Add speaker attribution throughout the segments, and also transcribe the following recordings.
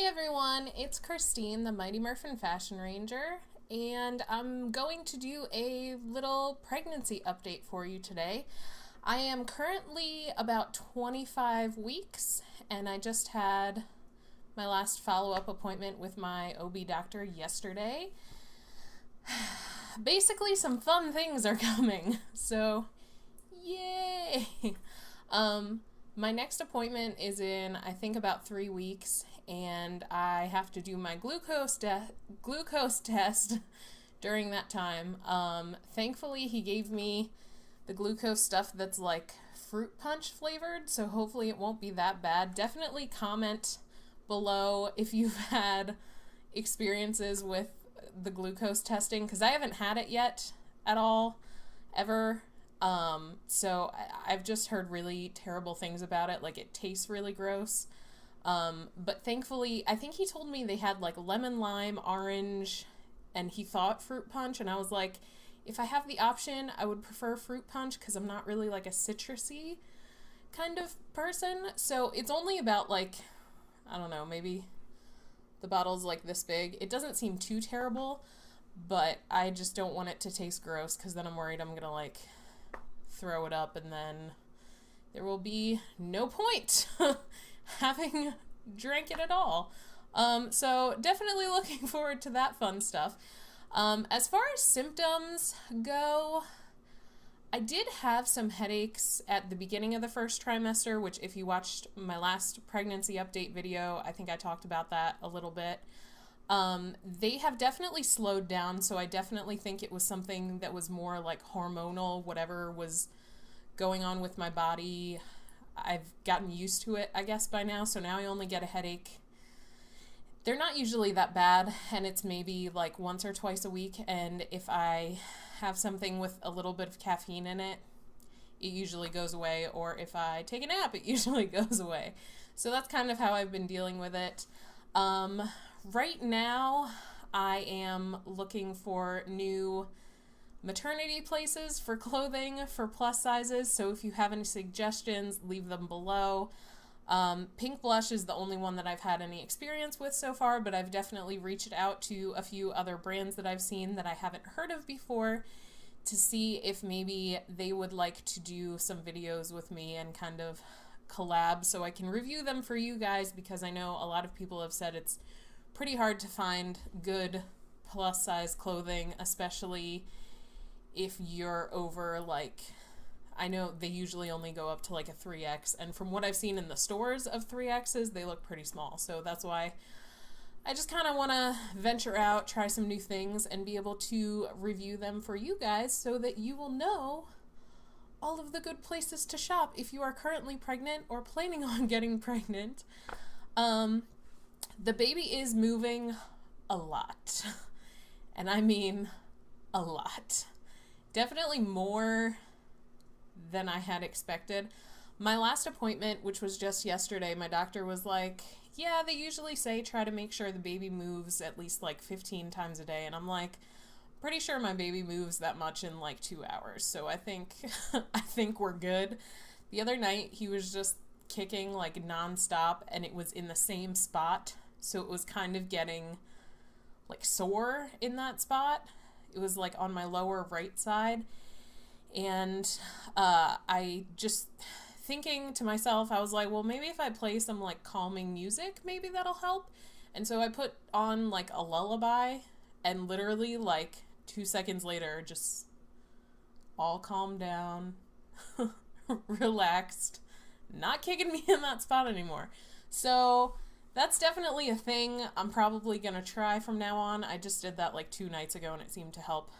Speaker 1: everyone, it's Christine, the Mighty Murphin Fashion Ranger, and I'm going to do a little pregnancy update for you today. I am currently about 25 weeks, and I just had my last follow-up appointment with my OB doctor yesterday. Basically, some fun things are coming, so yay! My next appointment is in, I think, about 3 weeks, and I have to do my glucose test during that time. Thankfully, he gave me the glucose stuff that's like fruit punch flavored, so hopefully it won't be that bad. Definitely comment below if you've had experiences with the glucose testing, because I haven't had it yet at all, ever. So I've just heard really terrible things about it, like it tastes really gross. But thankfully, I think he told me they had like lemon, lime, orange, and he thought fruit punch, and I was like, if I have the option, I would prefer fruit punch because I'm not really like a citrusy kind of person. So it's only about like, I don't know, maybe the bottle's like this big. It doesn't seem too terrible, but I just don't want it to taste gross because then I'm worried I'm gonna like throw it up and then there will be no point having drank it at all. So definitely looking forward to that fun stuff. As far as symptoms go, I did have some headaches at the beginning of the first trimester, which if you watched my last pregnancy update video, I think I talked about that a little bit. They have definitely slowed down, so I definitely think it was something that was more like hormonal, whatever was going on with my body. I've gotten used to it, I guess, by now, so now I only get a headache. They're not usually that bad, and it's maybe like once or twice a week, and if I have something with a little bit of caffeine in it, it usually goes away, or if I take a nap, it usually goes away. So that's kind of how I've been dealing with it. Right now, I am looking for new maternity places for clothing for plus sizes, so if you have any suggestions, leave them below. Pink blush is the only one that I've had any experience with so far, but I've definitely reached out to a few other brands that I've seen that I haven't heard of before to see if maybe they would like to do some videos with me and kind of collab so I can review them for you guys, because I know a lot of people have said it's pretty hard to find good plus size clothing, especially if you're over like, I know they usually only go up to like a 3X, and from what I've seen in the stores of 3Xs, they look pretty small. So that's why I just kind of want to venture out, try some new things, and be able to review them for you guys so that you will know all of the good places to shop if you are currently pregnant or planning on getting pregnant. The baby is moving a lot, and I mean a lot. Definitely more than I had expected. My last appointment, which was just yesterday, my doctor was like, yeah, they usually say try to make sure the baby moves at least like 15 times a day, and I'm like, pretty sure my baby moves that much in like 2 hours, so I think I think we're good. The other night he was just kicking like non-stop, and it was in the same spot, so it was kind of getting like sore in that spot. It was like on my lower right side, and I just thinking to myself, I was like, well, maybe if I play some like calming music, maybe that'll help. And so I put on like a lullaby, and literally like 2 seconds later, just all calmed down, relaxed, not kicking me in that spot anymore. So that's definitely a thing I'm probably gonna try from now on. I just did that like 2 nights ago and it seemed to help.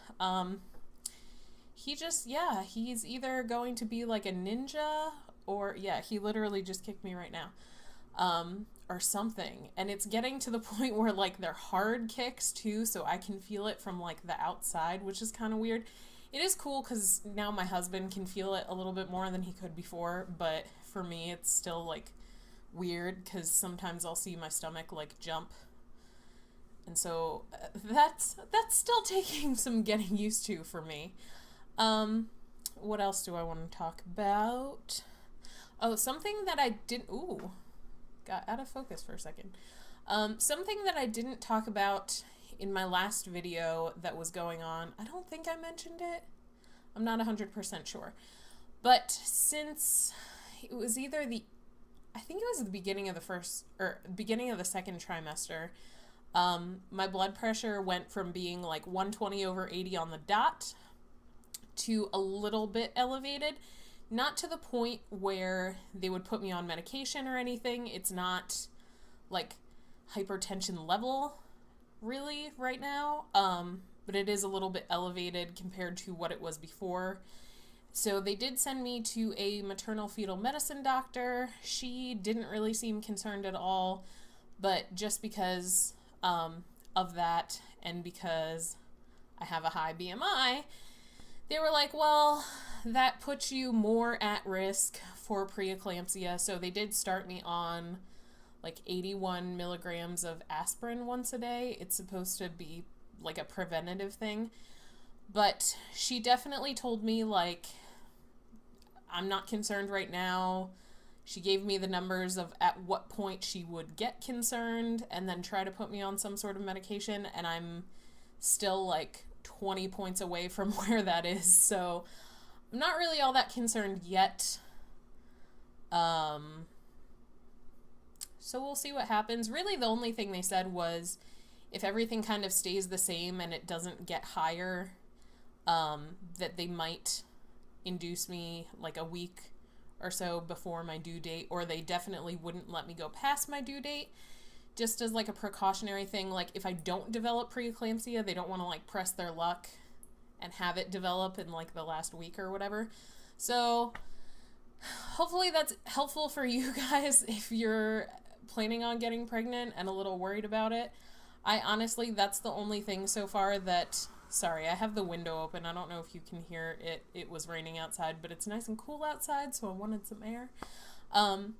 Speaker 1: He just, yeah, he's either going to be like a ninja or, yeah, he literally just kicked me right now, or something. And it's getting to the point where like they're hard kicks too, so I can feel it from like the outside, which is kind of weird. It is cool because now my husband can feel it a little bit more than he could before, but for me it's still like weird because sometimes I'll see my stomach like jump, and so that's still taking some getting used to for me. What else do I want to talk about? Oh, something that I didn't, got out of focus for a second. Something that I didn't talk about in my last video that was going on, I don't think I mentioned it. I'm not 100% sure. But since it was either I think it was the beginning of beginning of the second trimester, my blood pressure went from being like 120/80 on the dot to a little bit elevated. Not to the point where they would put me on medication or anything. It's not like hypertension level really right now, but it is a little bit elevated compared to what it was before. So they did send me to a maternal fetal medicine doctor. She didn't really seem concerned at all, but just because of that and because I have a high BMI, they were like, well, that puts you more at risk for preeclampsia. So they did start me on like 81 milligrams of aspirin once a day. It's supposed to be like a preventative thing. But she definitely told me, like, I'm not concerned right now. She gave me the numbers of at what point she would get concerned and then try to put me on some sort of medication, and I'm still like 20 points away from where that is, so I'm not really all that concerned yet. So we'll see what happens. Really, the only thing they said was if everything kind of stays the same and it doesn't get higher, that they might induce me like a week or so before my due date, or they definitely wouldn't let me go past my due date, just as like a precautionary thing. Like if I don't develop preeclampsia, they don't want to like press their luck and have it develop in like the last week or whatever. So hopefully that's helpful for you guys if you're planning on getting pregnant and a little worried about it. I honestly, that's the only thing so far that, sorry, I have the window open. I don't know if you can hear it. It was raining outside, but it's nice and cool outside, so I wanted some air. I'm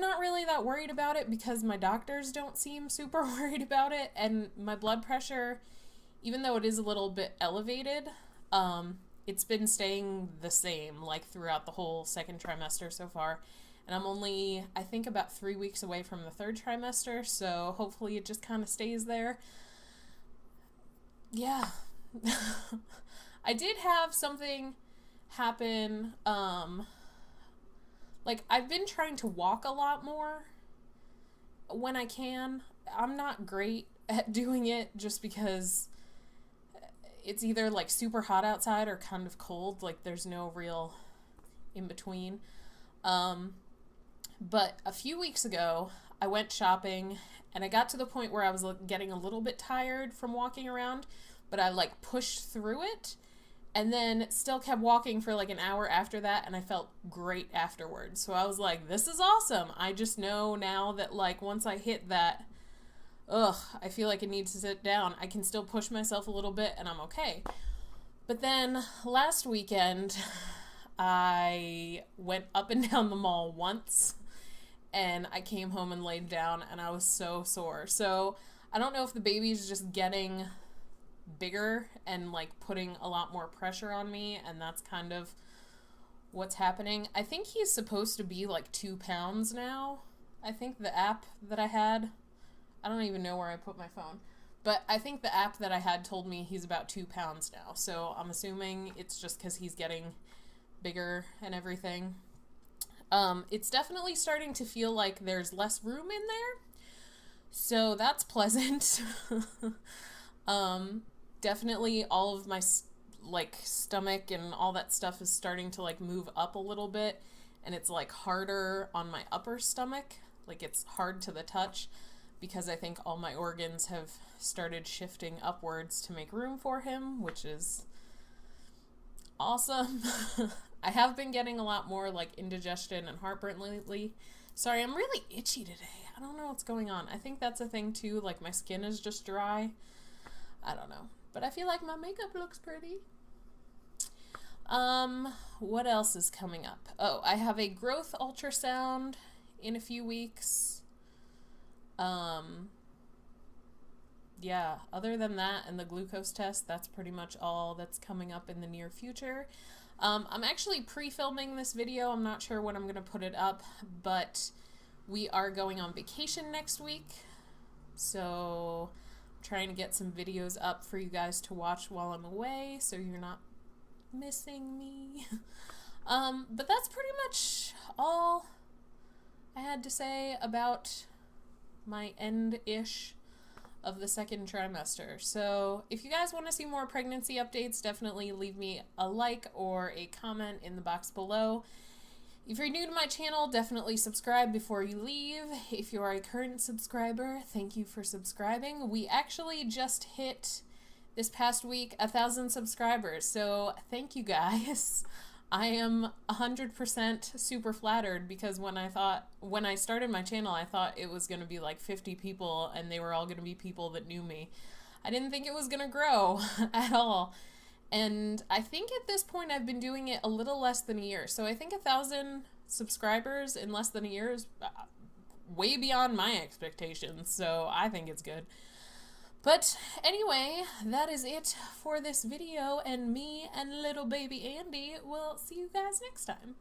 Speaker 1: not really that worried about it because my doctors don't seem super worried about it, and my blood pressure, even though it is a little bit elevated, it's been staying the same like throughout the whole second trimester so far. And I'm only, I think, about 3 weeks away from the third trimester, so hopefully it just kind of stays there. Yeah. I did have something happen, like, I've been trying to walk a lot more when I can. I'm not great at doing it just because it's either, like, super hot outside or kind of cold. Like, there's no real in-between. But a few weeks ago, I went shopping, and I got to the point where I was getting a little bit tired from walking around, but I, like, pushed through it, and then still kept walking for, like, an hour after that, and I felt great afterwards. So I was like, this is awesome. I just know now that, like, once I hit that, I feel like I need to sit down. I can still push myself a little bit, and I'm okay. But then last weekend, I went up and down the mall once, and I came home and laid down, and I was so sore. So I don't know if the baby's just getting bigger and like putting a lot more pressure on me, and that's kind of what's happening. I think he's supposed to be like 2 pounds now. I think the app that I had, I don't even know where I put my phone, but I think the app that I had told me he's about 2 pounds now. So I'm assuming it's just because he's getting bigger and everything. It's definitely starting to feel like there's less room in there, so that's pleasant. Definitely all of my like stomach and all that stuff is starting to like move up a little bit, and it's like harder on my upper stomach. Like it's hard to the touch because I think all my organs have started shifting upwards to make room for him, which is awesome. I have been getting a lot more like indigestion and heartburn lately. Sorry, I'm really itchy today. I don't know what's going on. I think that's a thing too, like my skin is just dry. I don't know. But I feel like my makeup looks pretty. What else is coming up? Oh, I have a growth ultrasound in a few weeks. Yeah, other than that and the glucose test, that's pretty much all that's coming up in the near future. I'm actually pre-filming this video. I'm not sure when I'm going to put it up, but we are going on vacation next week. So I'm trying to get some videos up for you guys to watch while I'm away, so you're not missing me. But that's pretty much all I had to say about my end-ish of the second trimester. So if you guys want to see more pregnancy updates, definitely leave me a like or a comment in the box below. If you're new to my channel, definitely subscribe before you leave. If you are a current subscriber, thank you for subscribing. We actually just hit, this past week, 1,000 subscribers, so thank you guys. I am 100% super flattered, because when I started my channel, I thought it was going to be like 50 people and they were all going to be people that knew me. I didn't think it was going to grow at all. And I think at this point I've been doing it a little less than a year. So I think 1,000 subscribers in less than a year is way beyond my expectations. So I think it's good. But anyway, that is it for this video, and me and little baby Andy will see you guys next time.